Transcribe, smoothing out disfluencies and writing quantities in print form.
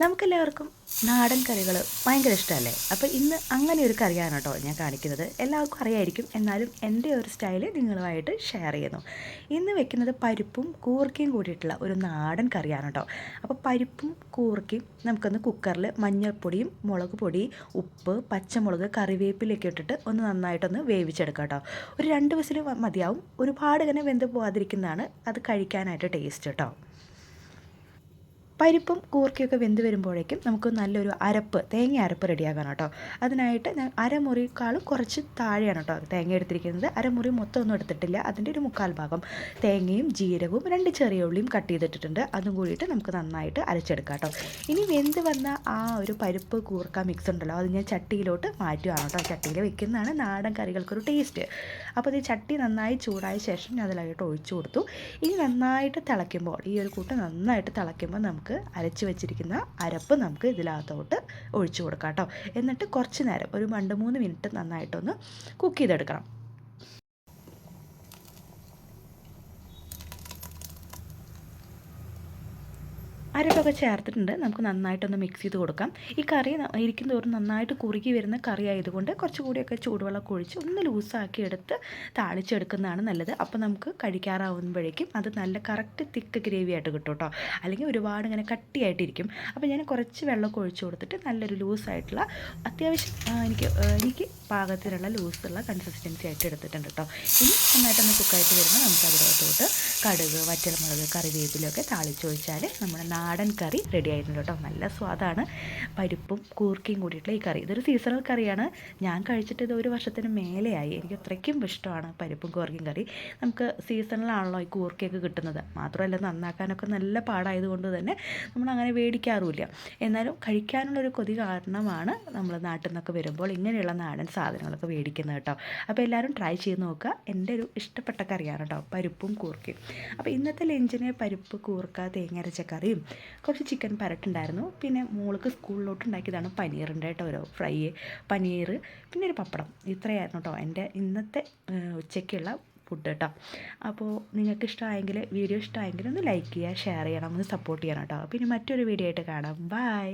നമുക്കെല്ലാവർക്കും നാടൻ കറികൾ ഭയങ്കര ഇഷ്ടമല്ലേ? അപ്പോൾ ഇന്ന് അങ്ങനെ ഒരു കറിയാണ് കേട്ടോ ഞാൻ കാണിക്കുന്നത്. എല്ലാവർക്കും അറിയായിരിക്കും, എന്നാലും എൻ്റെ ഒരു സ്റ്റൈൽ നിങ്ങളുമായിട്ട് ഷെയർ ചെയ്യുന്നു. ഇന്ന് വെക്കുന്നത് പരിപ്പും കൂർക്കയും കൂടിയിട്ടുള്ള ഒരു നാടൻ കറിയാണ് കേട്ടോ. അപ്പോൾ പരിപ്പും കൂർക്കയും നമുക്കൊന്ന് കുക്കറിൽ മഞ്ഞൾപ്പൊടിയും മുളക് പൊടി, ഉപ്പ്, പച്ചമുളക്, കറിവേപ്പിലൊക്കെ ഇട്ടിട്ട് ഒന്ന് നന്നായിട്ടൊന്ന് വേവിച്ചെടുക്കാം കേട്ടോ. ഒരു 2 വിസിൽ മതിയാവും. ഒരുപാട് ഇങ്ങനെ വെന്ത് പോകാതിരിക്കുന്നതാണ് അത് കഴിക്കാനായിട്ട് ടേസ്റ്റ് കേട്ടോ. പരിപ്പും കൂർക്കയൊക്കെ വെന്ത് വരുമ്പോഴേക്കും നമുക്ക് നല്ലൊരു തേങ്ങ അരപ്പ് റെഡിയാക്കണം കേട്ടോ. അതിനായിട്ട് ഞാൻ അരമുറിക്കാളും കുറച്ച് താഴെയാണ് കേട്ടോ തേങ്ങ എടുത്തിരിക്കുന്നത്. അരമുറി മൊത്തം ഒന്നും എടുത്തിട്ടില്ല, അതിൻ്റെ ഒരു 1/4 ഭാഗം തേങ്ങയും ജീരകവും 2 ചെറിയ ഉള്ളിയും കട്ട് ചെയ്തിട്ടിട്ടുണ്ട്. അതും കൂടിയിട്ട് നമുക്ക് നന്നായിട്ട് അരച്ചെടുക്കാം കേട്ടോ. ഇനി വെന്ത് വന്ന ആ ഒരു പരിപ്പ് കൂർക്ക മിക്സ് ഉണ്ടല്ലോ, അത് ഞാൻ ചട്ടിയിലോട്ട് മാറ്റുകയാണ് കേട്ടോ. ചട്ടിയിൽ വെക്കുന്നതാണ് നാടൻ കറികൾക്കൊരു ടേസ്റ്റ്. അപ്പോൾ ഈ ചട്ടി നന്നായി ചൂടായ ശേഷം ഞാൻ അതിലായിട്ട് ഒഴിച്ചു കൊടുത്തു. ഇനി നന്നായിട്ട് തിളയ്ക്കുമ്പോൾ, ഈ ഒരു കൂട്ട് നന്നായിട്ട് തിളയ്ക്കുമ്പോൾ നമുക്ക് അരച്ച് വെച്ചിരിക്കുന്ന അരപ്പ് നമുക്ക് ഇതിനകത്തോട്ട് ഒഴിച്ചു കൊടുക്കാം കേട്ടോ. എന്നിട്ട് കുറച്ച് നേരം ഒരു 2-3 മിനിറ്റ് നന്നായിട്ടൊന്ന് കുക്ക് ചെയ്തെടുക്കണം. അരപ്പൊക്കെ ചേർത്തിട്ടുണ്ട്. നമുക്ക് നന്നായിട്ടൊന്ന് മിക്സ് ചെയ്ത് കൊടുക്കാം. ഈ കറി ഇരിക്കും തോറും നന്നായിട്ട് കുറുകി വരുന്ന കറി ആയതുകൊണ്ട് കുറച്ചുകൂടിയൊക്കെ ചൂടുവെള്ളം ഒഴിച്ച് ഒന്ന് ലൂസാക്കി എടുത്ത് താളിച്ചെടുക്കുന്നതാണ് നല്ലത്. അപ്പോൾ നമുക്ക് കഴിക്കാറാവുമ്പോഴേക്കും അത് നല്ല കറക്റ്റ് തിക്ക് ഗ്രേവി ആയിട്ട് കിട്ടും കേട്ടോ. അല്ലെങ്കിൽ ഒരുപാട് ഇങ്ങനെ കട്ടിയായിട്ടിരിക്കും. അപ്പോൾ ഞാൻ കുറച്ച് വെള്ളമൊക്കെ ഒഴിച്ച് കൊടുത്തിട്ട് നല്ലൊരു ലൂസായിട്ടുള്ള അത്യാവശ്യം എനിക്ക് പാകത്തിലുള്ള ലൂസുള്ള കൺസിസ്റ്റൻസി ആയിട്ട് എടുത്തിട്ടുണ്ട് കേട്ടോ. ഇനി നന്നായിട്ടൊന്ന് കുക്കായിട്ട് വരുമ്പോൾ നമുക്ക് അതിനകത്തോട്ട് കടുക്, വറ്റൽമുളക്, കറിവേപ്പിലൊക്കെ താളിച്ചൊഴിച്ചാൽ നമ്മുടെ നാടൻ കറി റെഡി ആയിട്ടുണ്ട് കേട്ടോ. നല്ല സ്വാദാണ്. പരിപ്പും കൂർക്കയും കൂടിയിട്ടുള്ള ഈ കറി ഇതൊരു സീസണൽ കറിയാണ്. ഞാൻ കഴിച്ചിട്ട് ഇത് 1 വർഷത്തിന് മേലെയായി. എനിക്ക് അത്രയ്ക്കും ഇഷ്ടമാണ് പരിപ്പും കൂർക്കയും കറി. നമുക്ക് സീസണിലാണല്ലോ ഈ കൂർക്കയൊക്കെ കിട്ടുന്നത്. മാത്രമല്ല നന്നാക്കാനൊക്കെ നല്ല പാടായതുകൊണ്ട് തന്നെ നമ്മളങ്ങനെ മേടിക്കാറുമില്ല. എന്നാലും കഴിക്കാനുള്ളൊരു കൊതി കാരണമാണ് നമ്മൾ നാട്ടിൽ നിന്നൊക്കെ വരുമ്പോൾ ഇങ്ങനെയുള്ള നാടൻ സാധനങ്ങളൊക്കെ മേടിക്കുന്നത് കേട്ടോ. അപ്പോൾ എല്ലാവരും ട്രൈ ചെയ്ത് നോക്കുക. എൻ്റെ ഒരു ഇഷ്ടപ്പെട്ട കറിയാണ് കേട്ടോ പരിപ്പും കൂർക്കയും. അപ്പോൾ ഇന്നത്തെ ലഞ്ചിന് പരിപ്പ്, കൂർക്ക, തേങ്ങ അരച്ച കറിയും കുറച്ച് ചിക്കൻ പരട്ടുണ്ടായിരുന്നു. പിന്നെ മോൾക്ക് സ്കൂളിലോട്ട് ഉണ്ടാക്കിയതാണ് പനീറിൻ്റെ കേട്ടോ ഒരു ഫ്രൈ, പനീർ, പിന്നെ ഒരു പപ്പടം. ഇത്രയായിരുന്നു കേട്ടോ എൻ്റെ ഇന്നത്തെ ഉച്ചയ്ക്കുള്ള ഫുഡ് കേട്ടോ. അപ്പോൾ നിങ്ങൾക്ക് ഇഷ്ടമായെങ്കിൽ, വീഡിയോ ഇഷ്ടമായെങ്കിൽ ഒന്ന് ലൈക്ക് ചെയ്യുക, ഷെയർ ചെയ്യണം, ഒന്ന് സപ്പോർട്ട് ചെയ്യണം കേട്ടോ. പിന്നെ മറ്റൊരു വീഡിയോ ആയിട്ട് കാണാം. ബൈ.